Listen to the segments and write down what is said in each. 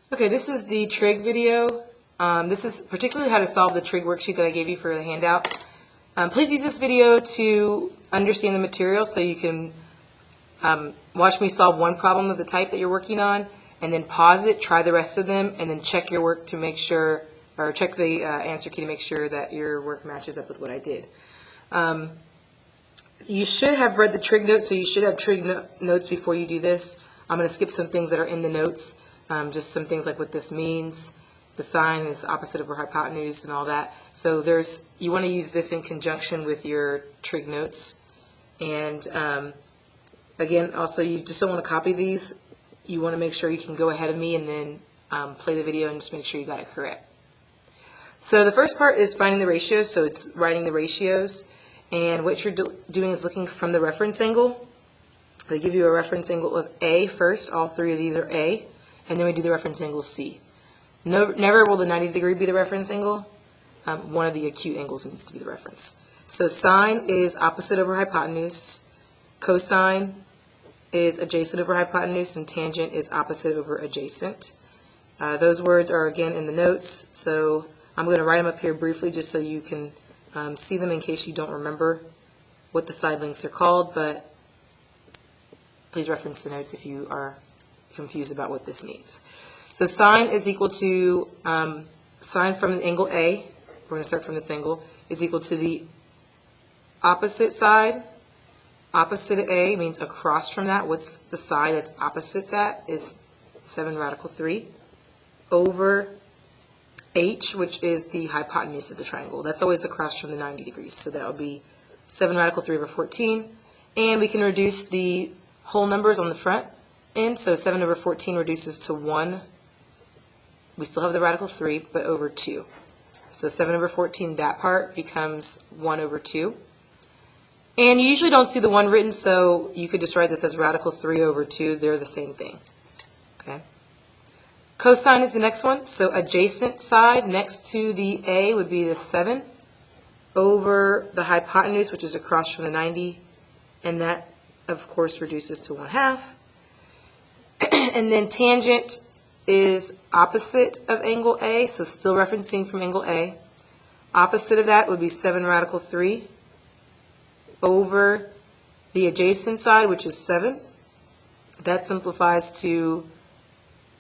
Okay, this is the trig video. This is particularly how to solve the trig worksheet that I gave you for the handout. Please use this video to understand the material so you can watch me solve one problem of the type that you're working on, and then pause it, try the rest of them, and then check your work to make sure, or check the answer key to make sure that your work matches up with what I did. You should have read the trig notes, so you should have trig notes before you do this. I'm going to skip some things that are in the notes, just some things like what this means. The sine is the opposite over hypotenuse and all that. So you want to use this in conjunction with your trig notes. And again, also you just don't want to copy these. You want to make sure you can go ahead of me and then play the video and just make sure you got it correct. So the first part is finding the ratios, so it's writing the ratios. And what you're doing is looking from the reference angle. They give you a reference angle of A first. All three of these are A. And then we do the reference angle C. Never will the 90 degree be the reference angle. One of the acute angles needs to be the reference. So sine is opposite over hypotenuse. Cosine is adjacent over hypotenuse. And tangent is opposite over adjacent. Those words are again in the notes. So I'm going to write them up here briefly just so you can see them in case you don't remember what the side lengths are called, but please reference the notes if you are confused about what this means. So sine is equal to, sine from the angle A, we're going to start from this angle, is equal to the opposite side. Opposite of A means across from that. What's the side that's opposite that is 7 radical 3 over H, which is the hypotenuse of the triangle. That's always across from the 90 degrees. So that would be 7 radical 3 over 14. And we can reduce the whole numbers on the front end. So 7 over 14 reduces to 1. We still have the radical 3, but over 2. So 7 over 14, that part becomes 1 over 2. And you usually don't see the 1 written, so you could just write this as radical 3 over 2. They're the same thing. Okay. Cosine is the next one. So adjacent side next to the A would be the 7 over the hypotenuse, which is across from the 90. And that, of course, reduces to 1/2. And then tangent is opposite of angle A, so still referencing from angle A. Opposite of that would be 7 radical 3 over the adjacent side, which is 7. That simplifies to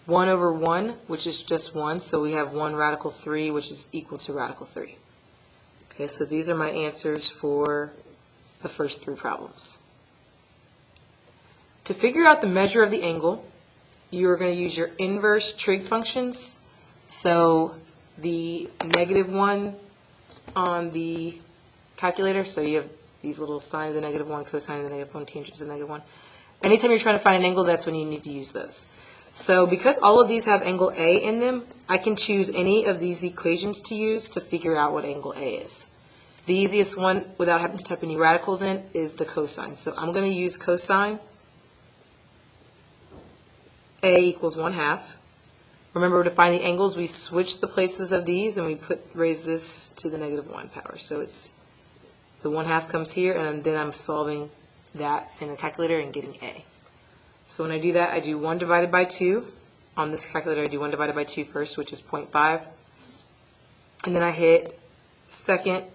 1 over 1, which is just 1, so we have 1 radical 3, which is equal to radical 3. Okay, so these are my answers for the first 3 problems. To figure out the measure of the angle, you are going to use your inverse trig functions. So the -1 on the calculator, so you have these little sine of the -1, cosine of the -1, tangent of the -1. Anytime you're trying to find an angle, that's when you need to use those. So because all of these have angle A in them, I can choose any of these equations to use to figure out what angle A is. The easiest one, without having to type any radicals in, is the cosine. So I'm going to use cosine A equals 1/2. Remember, to find the angles, we switch the places of these and we raise this to the -1 power. So it's the 1/2 comes here, and then I'm solving that in the calculator and getting A. So when I do that, I do 1 divided by 2. On this calculator, I do 1 divided by 2 first, which is 0.5. And then I hit second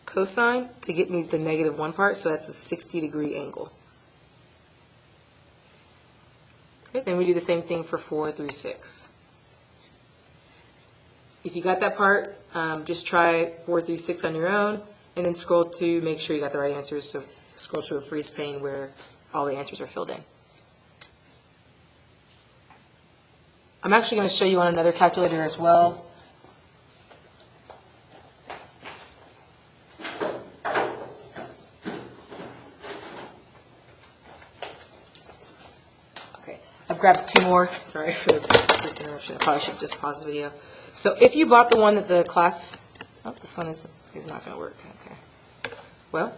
cosine to get me the -1 part, so that's a 60-degree angle. Okay, then we do the same thing for 4 through 6. If you got that part, just try 4 through 6 on your own, and then scroll to make sure you got the right answers. So scroll to a freeze pane where all the answers are filled in. I'm actually going to show you on another calculator as well. Okay, I've grabbed 2 more. Sorry for the quick interruption. I probably should just pause the video. So if you bought the one that the class, oh, this one is not going to work. Okay. Well,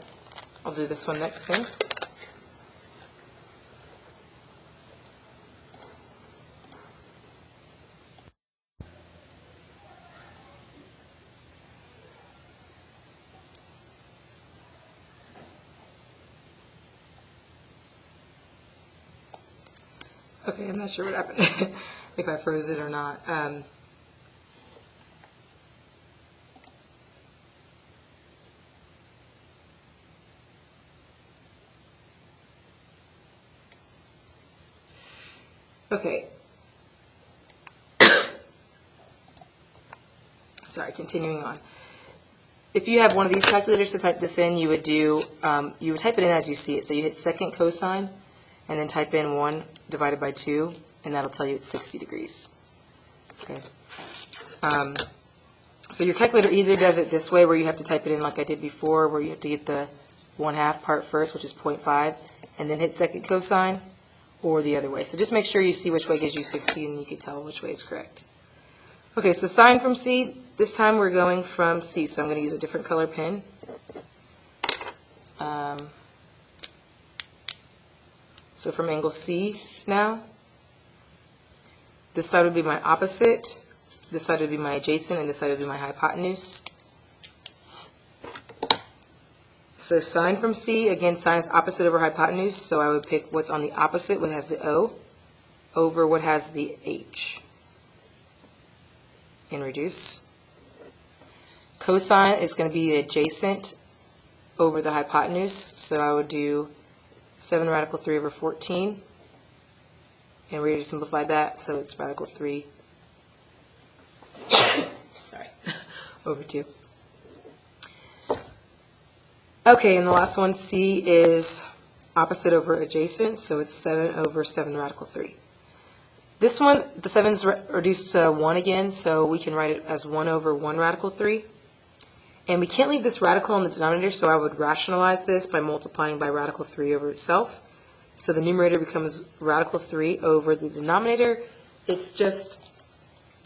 I'll do this one next then. Okay, I'm not sure what happened, if I froze it or not. Okay. Sorry, continuing on. If you have one of these calculators to type this in, you would type it in as you see it. So you hit second cosine, and then type in 1 divided by 2, and that'll tell you it's 60 degrees. Okay. So your calculator either does it this way, where you have to type it in like I did before, where you have to get the 1/2 part first, which is 0.5, and then hit second cosine, or the other way. So just make sure you see which way gives you 60, and you can tell which way is correct. Okay, so sine from C, this time we're going from C, so I'm going to use a different color pen. So from angle C now, this side would be my opposite, this side would be my adjacent, and this side would be my hypotenuse. So sine from C, again, sine is opposite over hypotenuse, so I would pick what's on the opposite, what has the O, over what has the H. And reduce. Cosine is going to be adjacent over the hypotenuse, so I would do 7 radical 3 over 14, and we're going to simplify that, so it's radical 3 sorry, over 2. Okay, and the last one, C, is opposite over adjacent, so it's 7 over 7 radical 3. This one, the 7's reduced to 1 again, so we can write it as 1 over 1 radical 3. And we can't leave this radical on the denominator, so I would rationalize this by multiplying by radical 3 over itself. So the numerator becomes radical 3 over the denominator. It's just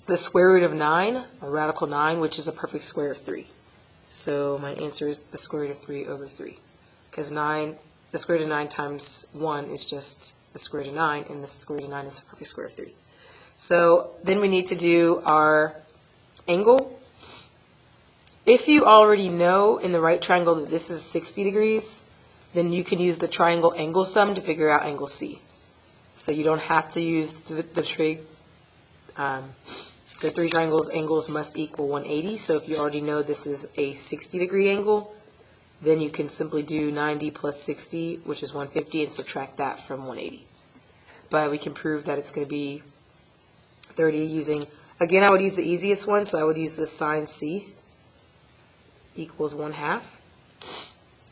the square root of 9, or radical 9, which is a perfect square of 3. So my answer is the square root of 3 over 3. Because the square root of 9 times 1 is just the square root of 9, and the square root of 9 is the perfect square of 3. So then we need to do our angle. If you already know in the right triangle that this is 60 degrees, then you can use the triangle angle sum to figure out angle C. So you don't have to use the trig. The 3 triangles angles must equal 180. So if you already know this is a 60 degree angle, then you can simply do 90 plus 60, which is 150, and subtract that from 180. But we can prove that it's going to be 30 using, again, I would use the easiest one, so I would use the sine C equals 1/2.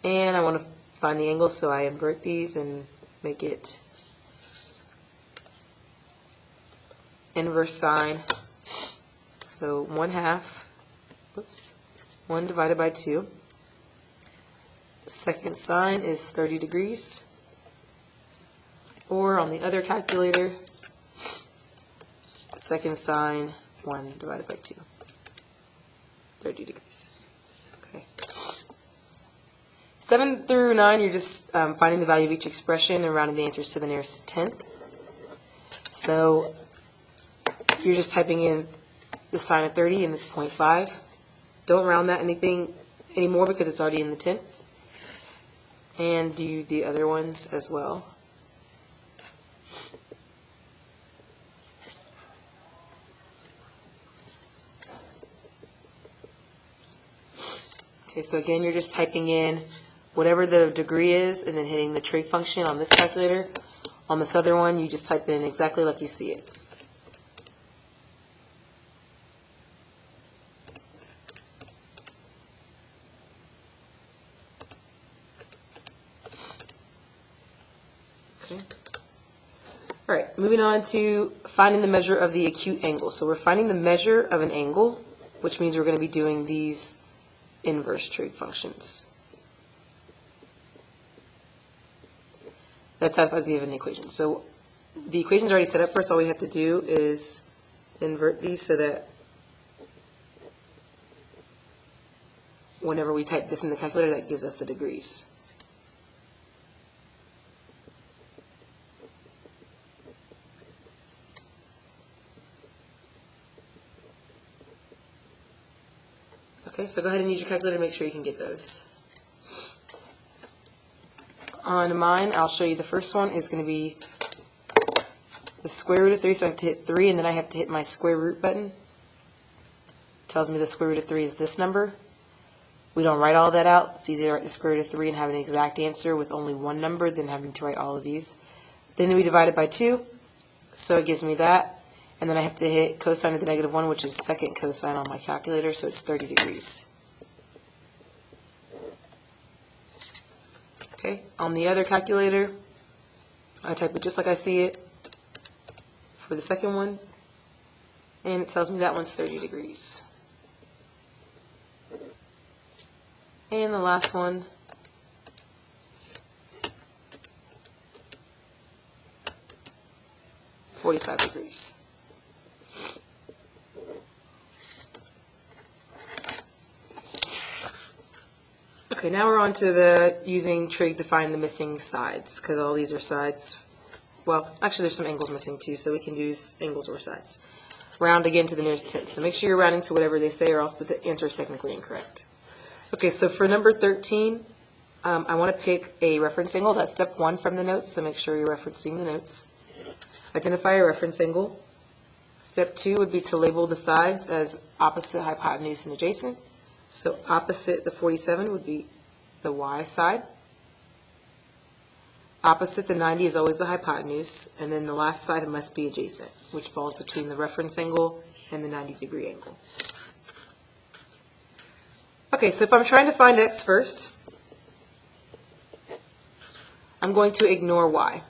And I want to find the angle, so I invert these and make it inverse sine. So 1/2, 1 divided by 2. Second sine is 30 degrees. Or on the other calculator, second sine, 1 divided by 2. 30 degrees. Okay. 7 through 9, you're just finding the value of each expression and rounding the answers to the nearest tenth. So you're just typing in the sine of 30, and it's 0.5. Don't round that anything anymore because it's already in the tenth. And do the other ones as well. Okay, so again, you're just typing in whatever the degree is and then hitting the trig function on this calculator. On this other one, you just type in exactly like you see it. Okay. All right, moving on to finding the measure of the acute angle. So we're finding the measure of an angle, which means we're going to be doing these inverse trig functions. That satisfies the given equation. So the equation's already set up for us. All we have to do is invert these so that whenever we type this in the calculator, that gives us the degrees. Okay, so go ahead and use your calculator to make sure you can get those. On mine, I'll show you the first one is going to be the square root of 3, so I have to hit 3, and then I have to hit my square root button. Tells me the square root of 3 is this number. We don't write all that out. It's easier to write the square root of 3 and have an exact answer with only one number than having to write all of these. Then we divide it by 2, so it gives me that. And then I have to hit cosine of the negative 1, which is second cosine on my calculator, so it's 30 degrees. Okay, on the other calculator, I type it just like I see it for the second one, and it tells me that one's 30 degrees. And the last one, (45 degrees). Okay, now we're on to the using trig to find the missing sides, because all these are sides. Well, actually there's some angles missing too, so we can use angles or sides. Round again to the nearest tenth. So make sure you're rounding to whatever they say, or else the answer is technically incorrect. Okay, so for number 13, I want to pick a reference angle. That's step 1 from the notes, so make sure you're referencing the notes. Identify a reference angle. Step 2 would be to label the sides as opposite, hypotenuse, and adjacent. So opposite the 47 would be the y side. Opposite the 90 is always the hypotenuse, and then the last side must be adjacent, which falls between the reference angle and the 90-degree angle. Okay, so if I'm trying to find x first, I'm going to ignore y.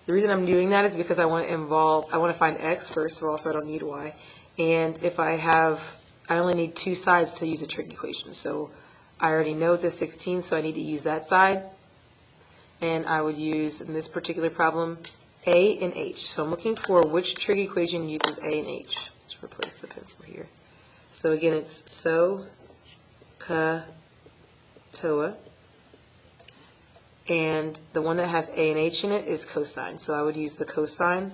The reason I'm doing that is because I want to find x first of all, so I don't need y. And if I only need 2 sides to use a trig equation. So I already know the 16, so I need to use that side. And I would use, in this particular problem, a and h. So I'm looking for which trig equation uses a and h. Let's replace the pencil here. So again, it's so, ka, toa. And the one that has a and h in it is cosine. So I would use the cosine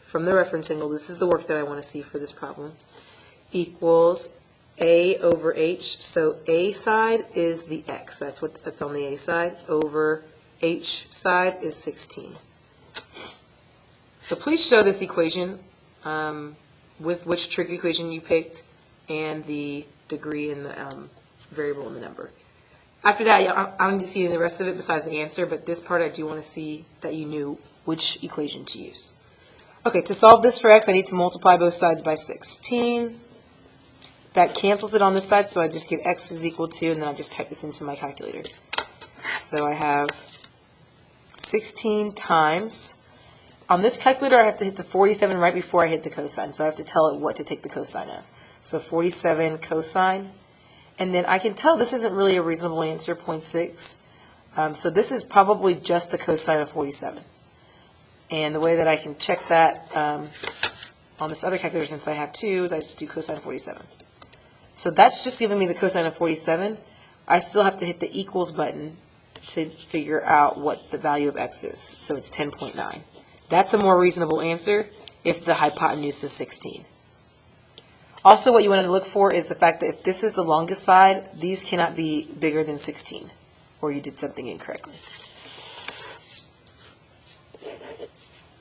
from the reference angle. This is the work that I want to see for this problem. Equals a over h. So a side is the x. That's on the a side. Over h side is 16. So please show this equation with which trig equation you picked and the degree and the variable and the number. After that, I need to see the rest of it besides the answer, but this part I do want to see that you knew which equation to use. Okay, to solve this for x, I need to multiply both sides by 16. That cancels it on this side, so I just get x is equal to, and then I just type this into my calculator. So I have 16 times. On this calculator, I have to hit the 47 right before I hit the cosine, so I have to tell it what to take the cosine of. So 47 cosine. And then I can tell this isn't really a reasonable answer, 0.6. So this is probably just the cosine of 47. And the way that I can check that on this other calculator, since I have 2, is I just do cosine of 47. So that's just giving me the cosine of 47. I still have to hit the equals button to figure out what the value of x is. So it's 10.9. That's a more reasonable answer if the hypotenuse is 16. Also, what you want to look for is the fact that if this is the longest side, these cannot be bigger than 16, or you did something incorrectly.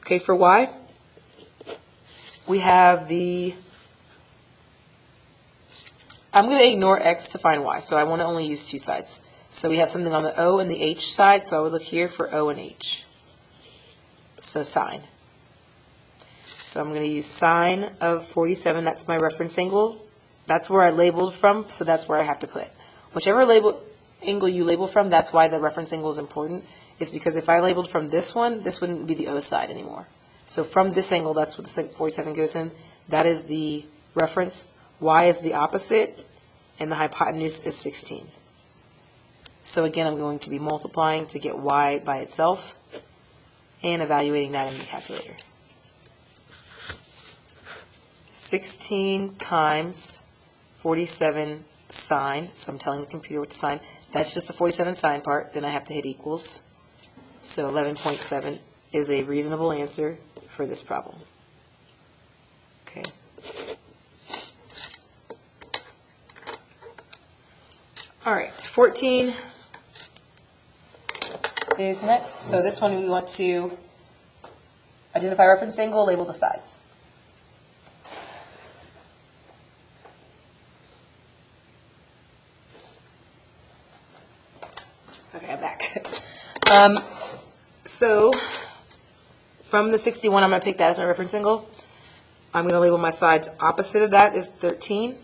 Okay, for y, we have I'm going to ignore x to find y, so I want to only use 2 sides. So we have something on the o and the h side, so I would look here for o and h. So sine. So I'm going to use sine of 47. That's my reference angle. That's where I labeled from, so that's where I have to put. Whichever angle you label from, that's why the reference angle is important. It's because if I labeled from this one, this wouldn't be the O side anymore. So from this angle, that's what the 47 goes in. That is the reference. Y is the opposite, and the hypotenuse is 16. So again, I'm going to be multiplying to get y by itself and evaluating that in the calculator. 16 times 47 sine, so I'm telling the computer what to sine. That's just the 47 sine part. Then I have to hit equals. So 11.7 is a reasonable answer for this problem. Okay. All right, 14. is next. So this one we want to identify reference angle, label the sides. Okay, I'm back. So from the 61, I'm going to pick that as my reference angle. I'm going to label my sides. Opposite of that is 13.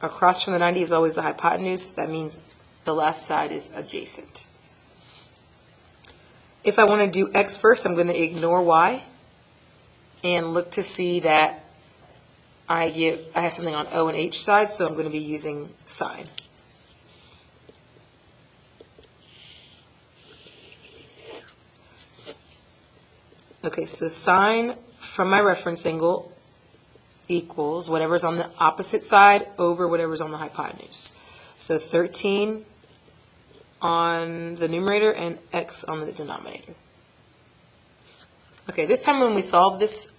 Across from the 90 is always the hypotenuse. That means the last side is adjacent. If I want to do x first, I'm going to ignore y and look to see that I have something on O and H side, so I'm going to be using sine. Okay, so sine from my reference angle equals whatever's on the opposite side over whatever's on the hypotenuse. So 13 on the numerator and x on the denominator. Okay, this time when we solve this,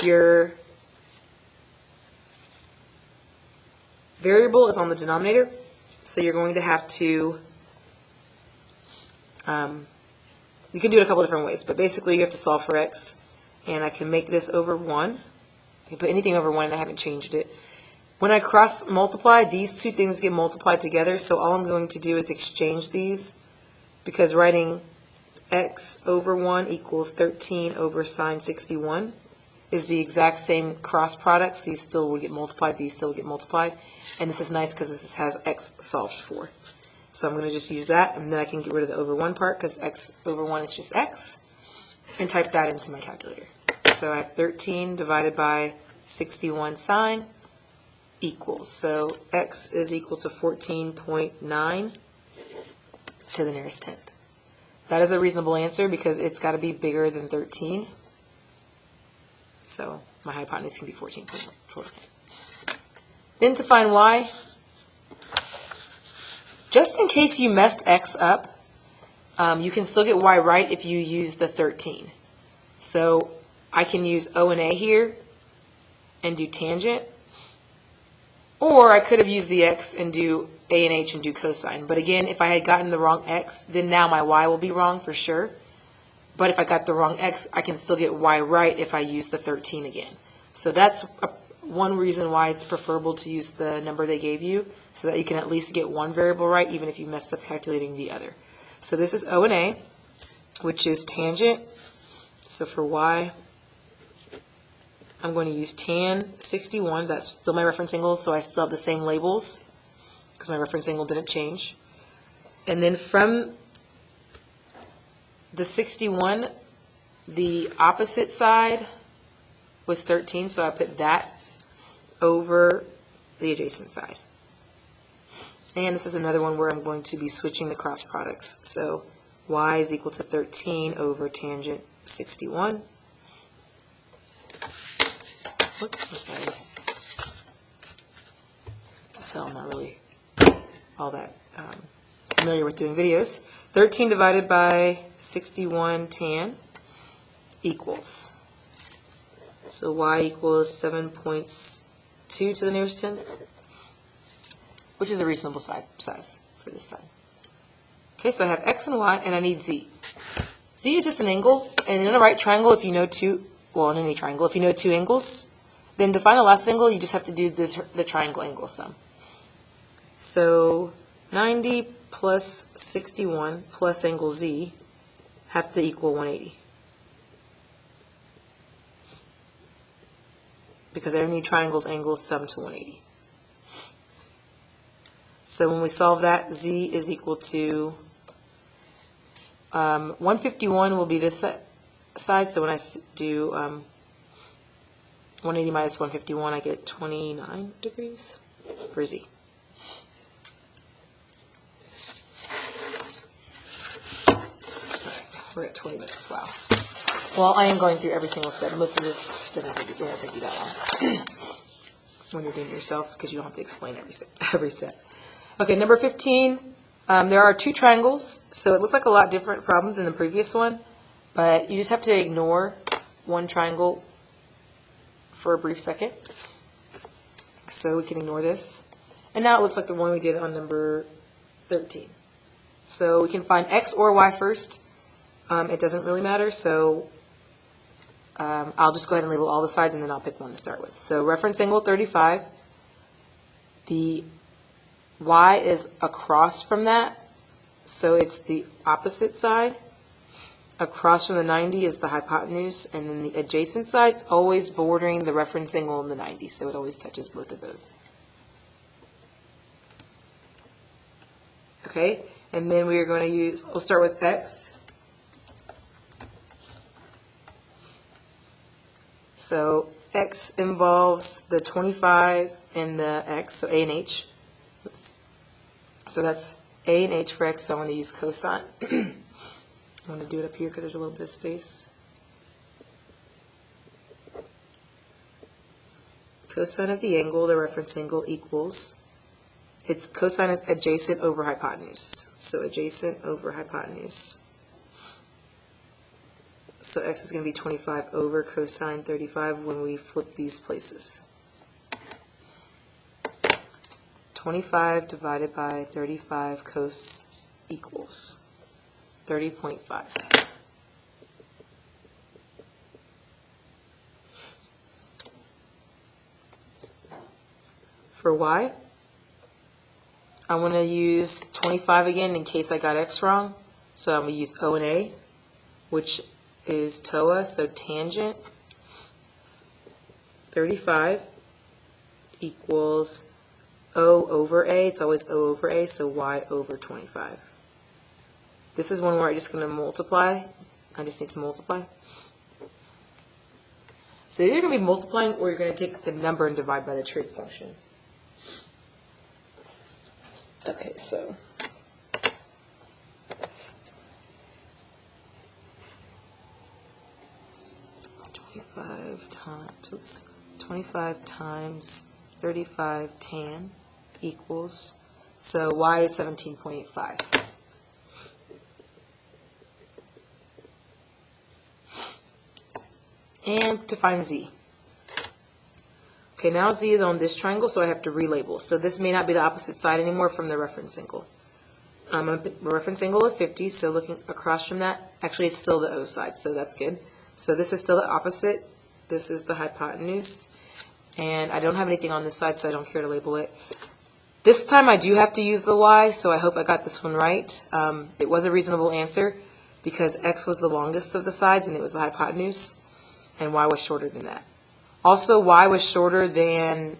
your variable is on the denominator, so you're going to have to, you can do it a couple different ways, but basically you have to solve for x, and I can make this over 1. I can put anything over 1 and I haven't changed it. When I cross multiply, these two things get multiplied together, so all I'm going to do is exchange these, because writing x over 1 equals 13 over sine 61 is the exact same cross products. These still will get multiplied, these still will get multiplied, and this is nice because this has x solved for. So I'm going to just use that, and then I can get rid of the over 1 part because x over 1 is just x, and type that into my calculator. So I have 13 divided by 61 sine equals. So x is equal to 14.9 to the nearest tenth. That is a reasonable answer because it's got to be bigger than 13. So my hypotenuse can be 14.9. Then to find y, just in case you messed x up, you can still get y right if you use the 13. So I can use O and A here and do tangent, or I could have used the x and do A and H and do cosine. But again, if I had gotten the wrong x, then now my y will be wrong for sure. But if I got the wrong x, I can still get y right if I use the 13 again. So that's one reason why it's preferable to use the number they gave you, so that you can at least get one variable right, even if you messed up calculating the other. So this is O and A, which is tangent. So for y, I'm going to use tan 61. That's still my reference angle, so I still have the same labels because my reference angle didn't change. And then from the 61, the opposite side was 13, so I put that over the adjacent side. And this is another one where I'm going to be switching the cross products. So y is equal to 13 over tangent 61. Whoops, I'm sorry. You can tell I'm not really all that familiar with doing videos. 13 divided by 61 tan equals. So y equals 7.2 to the nearest tenth, which is a reasonable size for this side. Okay, so I have x and y, and I need z. Z is just an angle, and in a right triangle, if you know in any triangle, if you know two angles, then to find the last angle, you just have to do the triangle angle sum. So 90 plus 61 plus angle z have to equal 180. Because every triangle's angles sum to 180. So when we solve that, z is equal to 151 will be this side. So when I do 180 minus 151, I get 29 degrees for z. We're at 20 minutes. Wow. Well, I am going through every single step. Most of this doesn't take you that long when you're doing it yourself, because you don't have to explain every step. Okay, number 15. There are two triangles, so it looks like a lot different problem than the previous one, but you just have to ignore one triangle for a brief second. So we can ignore this. And now it looks like the one we did on number 13. So we can find x or y first. It doesn't really matter, so I'll just go ahead and label all the sides and then I'll pick one to start with. So reference angle 35, the y is across from that, so it's the opposite side. Across from the 90 is the hypotenuse, and then the adjacent side's always bordering the reference angle in the 90, so it always touches both of those. Okay, and then we are going to we'll start with x. So x involves the 25 and the x, so a and h. Oops. So that's a and h for x, so I'm going to use cosine. I'm going to do it up here because there's a little bit of space. Cosine of the angle, the reference angle, equals, its cosine is adjacent over hypotenuse. So adjacent over hypotenuse. So x is going to be 25 over cosine 35 when we flip these places. 25 divided by 35 cos equals 30.5. For y, I want to use 25 again in case I got x wrong. So I'm going to use O and A, which is TOA, so tangent 35 equals O over A. It's always O over A, so y over 25. This is one where I'm just going to multiply. I just need to multiply. So you're going to be multiplying, or you're going to take the number and divide by the trig function. Okay, so oops, 25 times 35 tan equals, so y is 17.85. And to find z. Okay, now z is on this triangle, so I have to relabel. So this may not be the opposite side anymore from the reference angle. A reference angle of 50, so looking across from that, actually it's still the O side, so that's good. So this is still the opposite. This is the hypotenuse. And I don't have anything on this side, so I don't care to label it. This time I do have to use the y, so I hope I got this one right. It was a reasonable answer because x was the longest of the sides and it was the hypotenuse, and y was shorter than that. Also, y was shorter than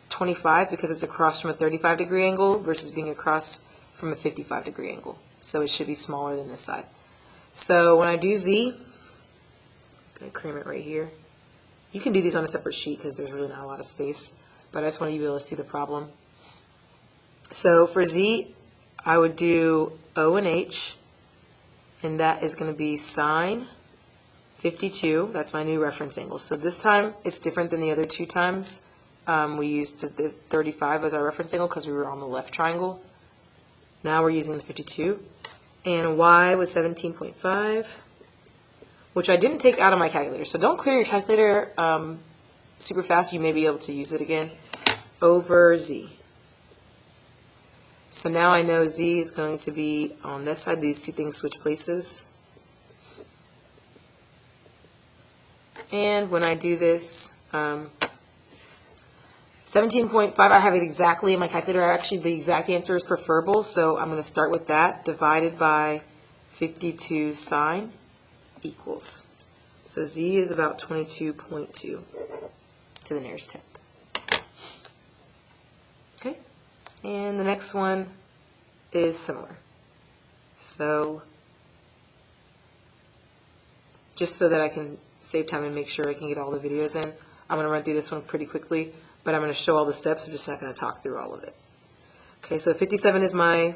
25 because it's across from a 35-degree angle versus being across from a 55-degree angle. So it should be smaller than this side. So when I do z, I'm going to cram it right here. You can do these on a separate sheet because there's really not a lot of space, but I just want you to be able to see the problem. So for z, I would do O and H, and that is going to be sine 52. That's my new reference angle. So this time it's different than the other two times. We used the 35 as our reference angle because we were on the left triangle. Now we're using the 52. And y was 17.5, which I didn't take out of my calculator. So don't clear your calculator super fast. You may be able to use it again. Over z. So now I know z is going to be on this side. These two things switch places. And when I do this, 17.5, I have it exactly in my calculator. Actually, the exact answer is preferable, so I'm going to start with that, divided by 52 sine equals. So z is about 22.2 to the nearest tenth. Okay, and the next one is similar. So just so that I can save time and make sure I can get all the videos in, I'm going to run through this one pretty quickly, but I'm going to show all the steps. I'm just not going to talk through all of it. Okay, so 57 is my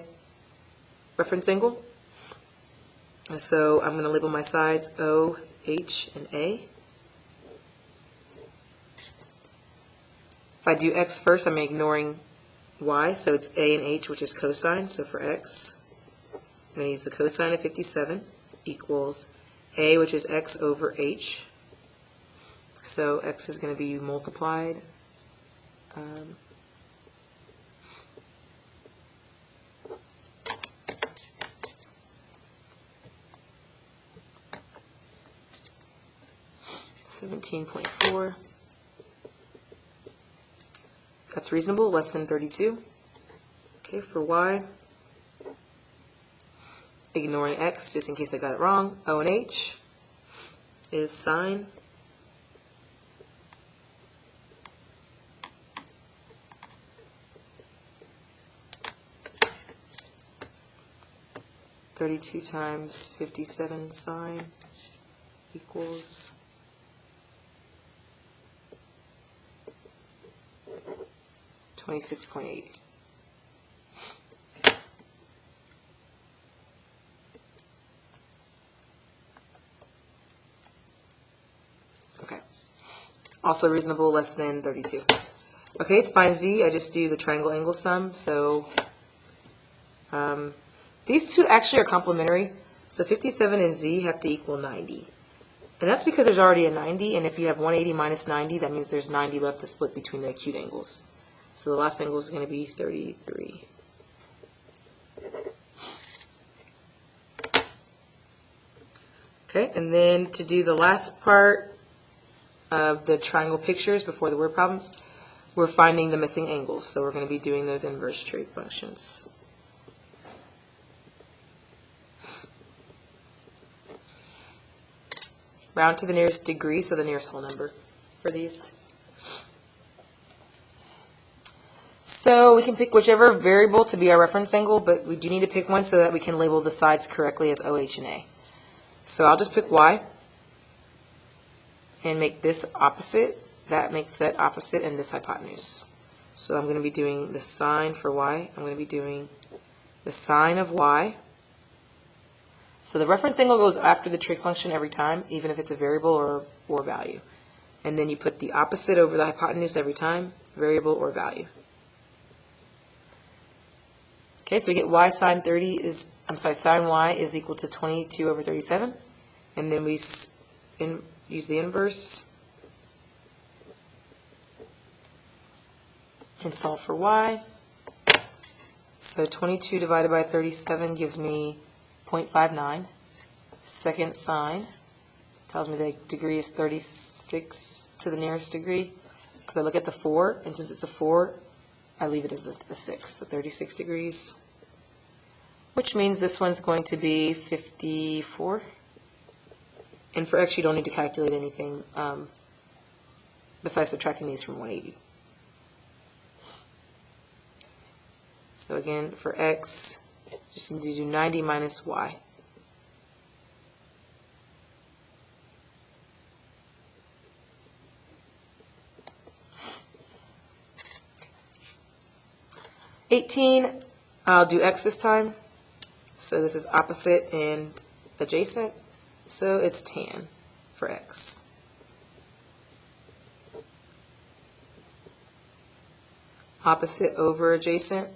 reference angle. And so I'm going to label my sides O, H, and A. If I do x first, I'm ignoring y, so it's A and H, which is cosine. So for x, I'm going to use the cosine of 57 equals A, which is x over h. So x is going to be multiplied 17.4. That's reasonable, less than 32. Okay, for y, ignoring x, just in case I got it wrong, O and H is sine 32 times 57 sine equals 26.8. Okay. Also reasonable, less than 32. Okay, to find z, I just do the triangle angle sum. So these two actually are complementary. So 57 and z have to equal 90. And that's because there's already a 90, and if you have 180 minus 90, that means there's 90 left to split between the acute angles. So the last angle is going to be 33. Okay, and then to do the last part of the triangle pictures before the word problems, we're finding the missing angles. So we're going to be doing those inverse trig functions. Round to the nearest degree, so the nearest whole number for these. So we can pick whichever variable to be our reference angle, but we do need to pick one so that we can label the sides correctly as OH and A. So I'll just pick Y and make this opposite. That makes that opposite and this hypotenuse. So I'm going to be doing the sine for Y. I'm going to be doing the sine of Y. So the reference angle goes after the trig function every time, even if it's a variable or value. And then you put the opposite over the hypotenuse every time, variable or value. Okay, so we get y sine 30 is, sine y is equal to 22 over 37. And then we use the inverse and solve for y. So 22 divided by 37 gives me 0.59. Second sine tells me the degree is 36 to the nearest degree, because I look at the 4, and since it's a 4, I leave it as a 6, so 36 degrees, which means this one's going to be 54. And for x, you don't need to calculate anything besides subtracting these from 180. So again, for x, just need to do 90 minus y. I'll do x this time. So this is opposite and adjacent. So it's tan for x. Opposite over adjacent.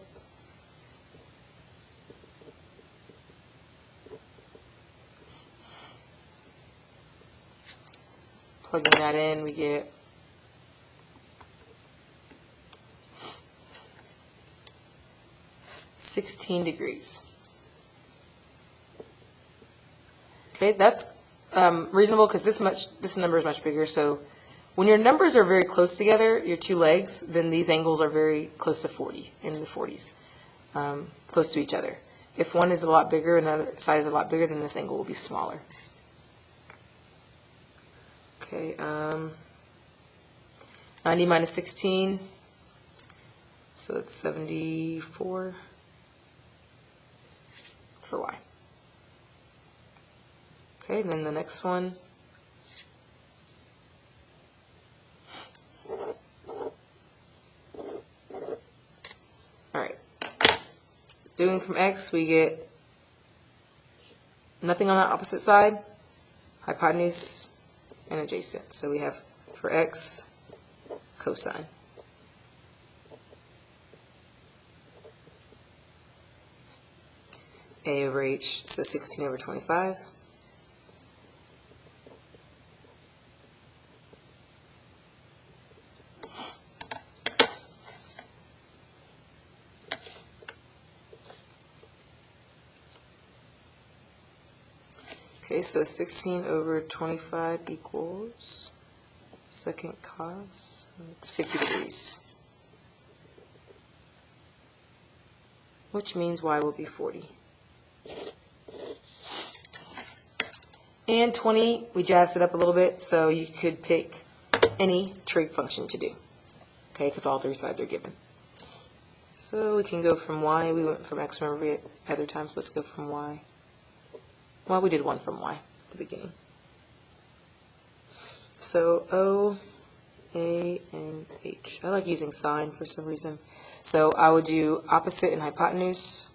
Plugging that in, we get (16 degrees). Okay, that's reasonable because this number is much bigger. So when your numbers are very close together, your two legs, then these angles are very close to 40, in the 40s, close to each other. If one is a lot bigger and another side is a lot bigger, then this angle will be smaller. Okay, 90 minus 16, so that's 74 for y. Okay, and then the next one. Alright, doing from x, we get nothing on the opposite side, hypotenuse, and adjacent. So we have, for x, cosine. A over h, so 16 over 25. Okay, so 16 over 25 equals second cos, it's 50 degrees, which means y will be 40. And 20, we jazzed it up a little bit, so you could pick any trig function to do, okay, because all three sides are given. So we can go from y, we went from x, remember it other times, let's go from y. Well, we did one from y at the beginning. So O, A, and H. I like using sine for some reason. So I would do opposite and hypotenuse.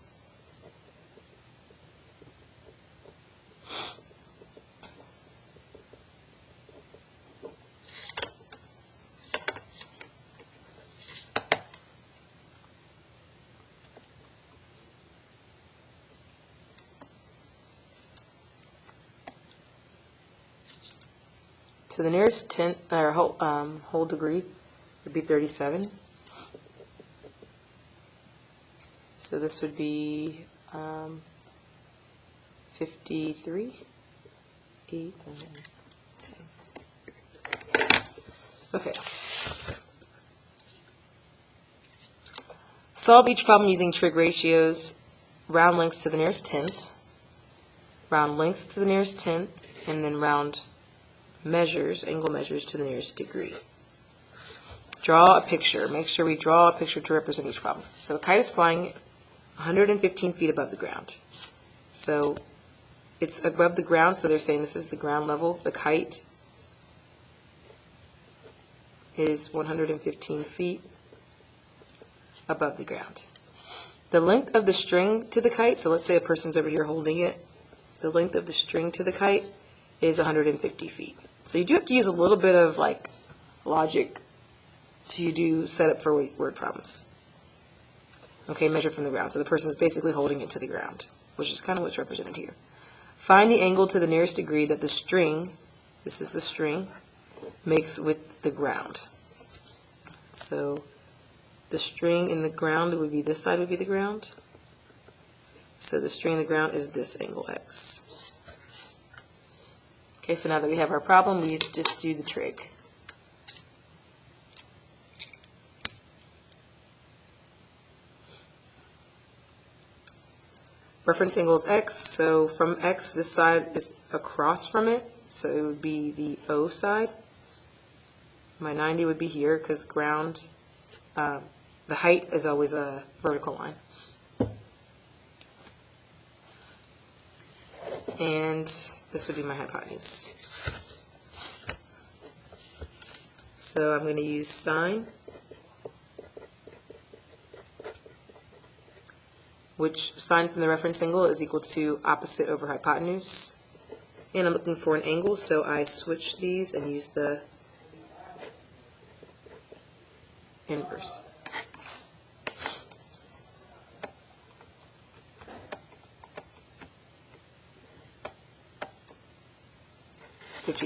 So the nearest tenth or whole degree would be 37. So this would be 53, 8, 9, 10. Okay. Solve each problem using trig ratios, round lengths to the nearest tenth, round lengths to the nearest tenth, and then round measures, angle measures to the nearest degree. Draw a picture. Make sure we draw a picture to represent each problem. So a kite is flying 115 feet above the ground. So it's above the ground, so they're saying this is the ground level. The kite is 115 feet above the ground. The length of the string to the kite, so let's say a person's over here holding it, the length of the string to the kite is 150 feet. So you do have to use a little bit of like logic to do setup for word problems. Okay, measure from the ground. So the person is basically holding it to the ground, which is kind of what's represented here. Find the angle to the nearest degree that the string, this is the string, makes with the ground. So the string in the ground would be, this side would be the ground. So the string in the ground is this angle x. Okay, so now that we have our problem, we just do the trig. Reference angle is x, so from x, this side is across from it, so it would be the O side. My 90 would be here, because ground, the height is always a vertical line. And this would be my hypotenuse. So I'm going to use sine, which sine from the reference angle is equal to opposite over hypotenuse. And I'm looking for an angle, so I switch these and use the inverse.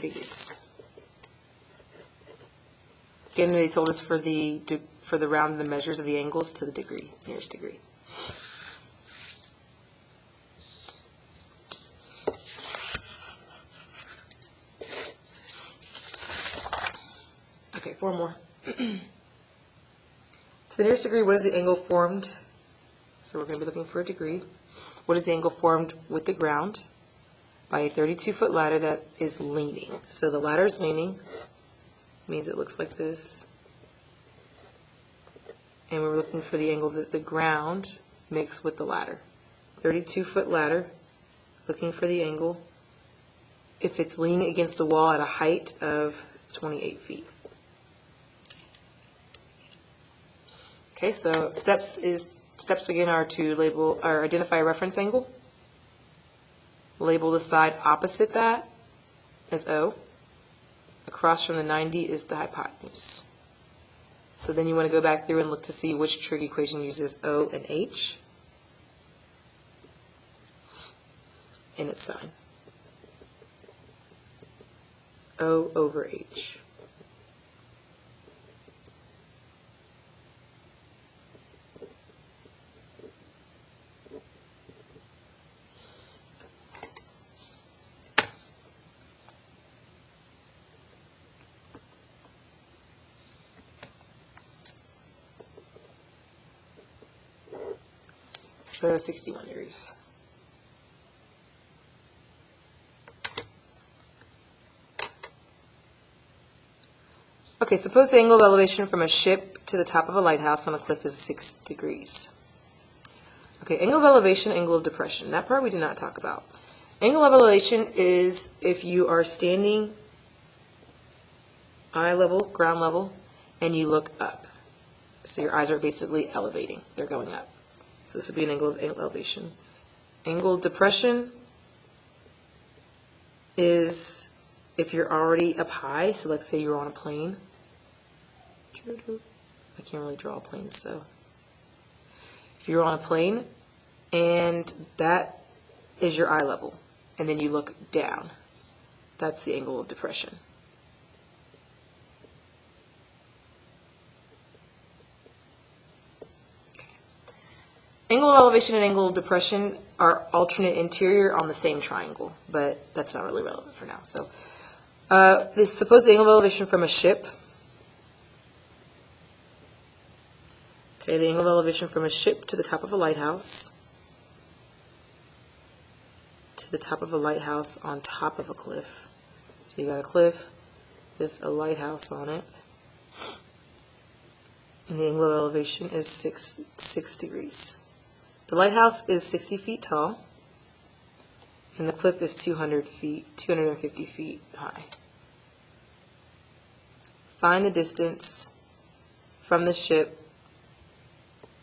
degrees. Again, they told us for the round the measures of the angles to the degree, nearest degree. Okay, 4 more. To the nearest degree, what is the angle formed? So we're going to be looking for a degree. What is the angle formed with the ground? By a 32-foot ladder that is leaning. So the ladder is leaning, means it looks like this. And we're looking for the angle that the ground makes with the ladder. 32-foot ladder, looking for the angle if it's leaning against the wall at a height of 28 feet. Okay, so steps again are to label or identify a reference angle. Label the side opposite that as O. Across from the 90 is the hypotenuse. So then you want to go back through and look to see which trig equation uses O and H. And its sign. O over H. So 61 degrees. Okay, suppose the angle of elevation from a ship to the top of a lighthouse on a cliff is 6 degrees. Okay, angle of elevation, angle of depression. That part we did not talk about. Angle of elevation is if you are standing eye level, ground level, and you look up. So your eyes are basically elevating. They're going up. So this would be an angle of elevation. Angle of depression is if you're already up high. So let's say you're on a plane. I can't really draw planes, so if you're on a plane and that is your eye level, and then you look down, that's the angle of depression. Angle of elevation and angle of depression are alternate interior on the same triangle, but that's not really relevant for now. So suppose the angle of elevation from a ship. Okay, the angle of elevation from a ship to the top of a lighthouse, to the top of a lighthouse on top of a cliff. So you got a cliff with a lighthouse on it, and the angle of elevation is 6 degrees. The lighthouse is 60 feet tall, and the cliff is 250 feet high. Find the distance from the ship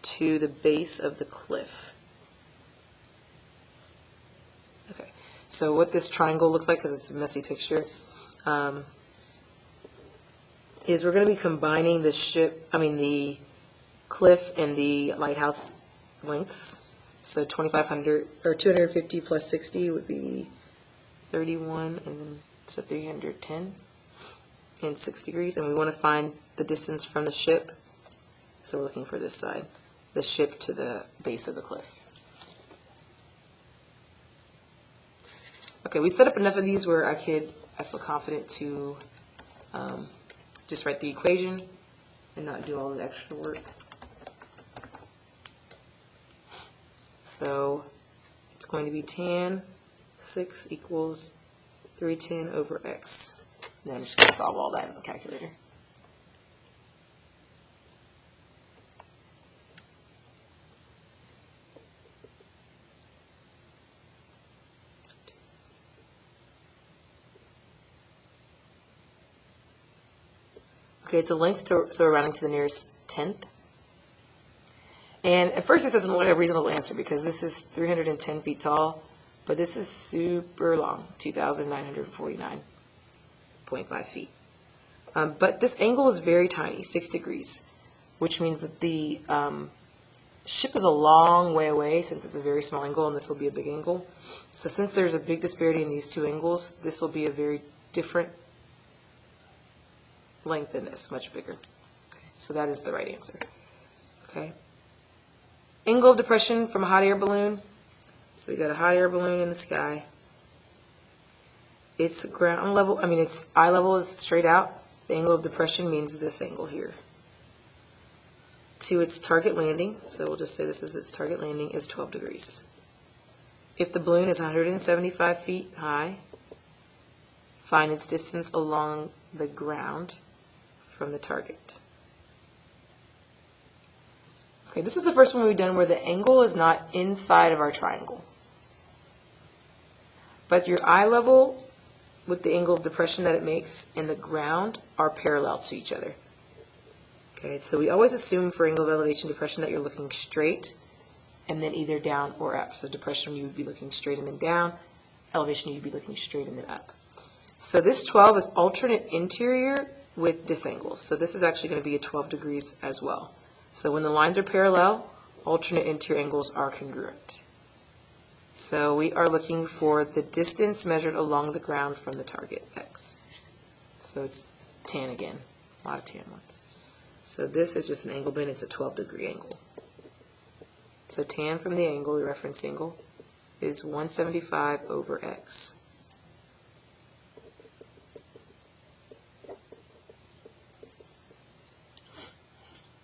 to the base of the cliff. Okay, so what this triangle looks like, because it's a messy picture, is we're going to be combining the cliff and the lighthouse lengths. So 2,500 or 250 plus 60 would be 31, and then so 310 and 6 degrees. And we want to find the distance from the ship. So we're looking for this side, the ship to the base of the cliff. Okay, we set up enough of these where I feel confident to just write the equation and not do all the extra work. So it's going to be tan 6 equals 310 over x. Then I'm just going to solve all that in the calculator. Okay, it's a length, so we're rounding to the nearest tenth. And at first this doesn't look like a reasonable answer because this is 310 feet tall, but this is super long, 2,949.5 feet. But this angle is very tiny, 6 degrees, which means that the ship is a long way away since it's a very small angle, and this will be a big angle. So since there's a big disparity in these two angles, this will be a very different length than this, much bigger. Okay, so that is the right answer. Okay. Angle of depression from a hot air balloon. So we got a hot air balloon in the sky. Its ground level, its eye level is straight out. The angle of depression means this angle here. To its target landing, so we'll just say this is its target landing, is 12 degrees. If the balloon is 175 feet high, find its distance along the ground from the target. Okay, this is the first one we've done where the angle is not inside of our triangle. But your eye level with the angle of depression that it makes and the ground are parallel to each other. Okay, so we always assume for angle of elevation depression that you're looking straight and then either down or up. So depression you would be looking straight and then down, elevation you'd be looking straight and then up. So this 12 is alternate interior with this angle. So this is actually going to be a 12 degrees as well. So when the lines are parallel, alternate interior angles are congruent. So we are looking for the distance measured along the ground from the target, x. So it's tan again, a lot of tan ones. So this is just an angle bend, it's a 12-degree angle. So tan from the angle, the reference angle, is 175 over x.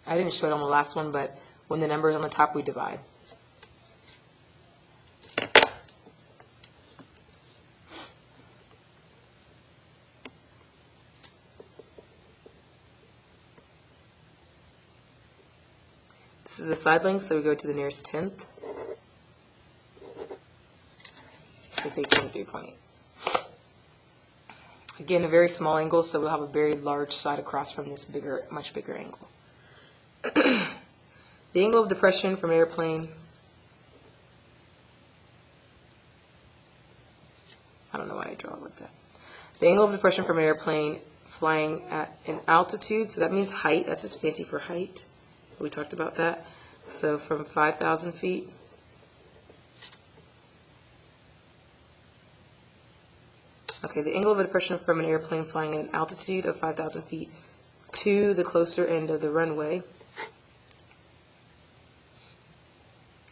I didn't show it on the last one, but when the number is on the top, we divide. This is the side length, so we go to the nearest tenth. So take 23.8. Again, a very small angle, so we'll have a very large side across from this bigger, much bigger angle. The angle of depression from an airplane, I don't know why I draw it like that. The angle of depression from an airplane flying at an altitude, so that means height, that's just fancy for height. We talked about that. So from 5,000 feet okay, the angle of depression from an airplane flying at an altitude of 5,000 feet to the closer end of the runway.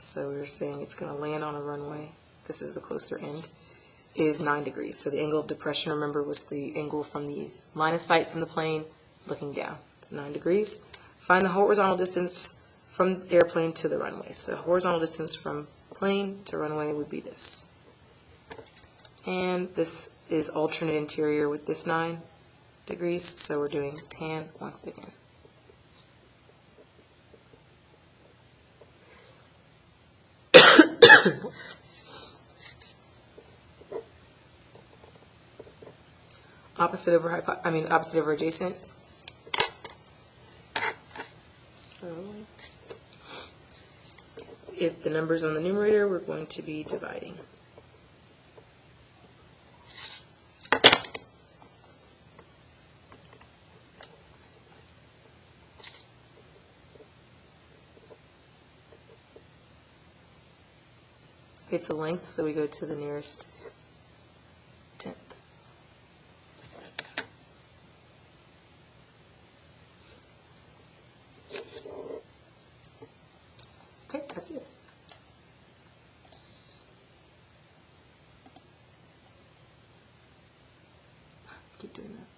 So we're saying it's going to land on a runway. This is the closer end, is 9 degrees. So the angle of depression, remember, was the angle from the line of sight from the plane looking down. 9 degrees. Find the horizontal distance from airplane to the runway. So horizontal distance from plane to runway would be this. And this is alternate interior with this 9 degrees, so we're doing tan once again. Opposite over opposite over adjacent. So if the number's on the numerator, we're going to be dividing. It's a length, so we go to the nearest tenth. Okay, that's it. Keep doing that.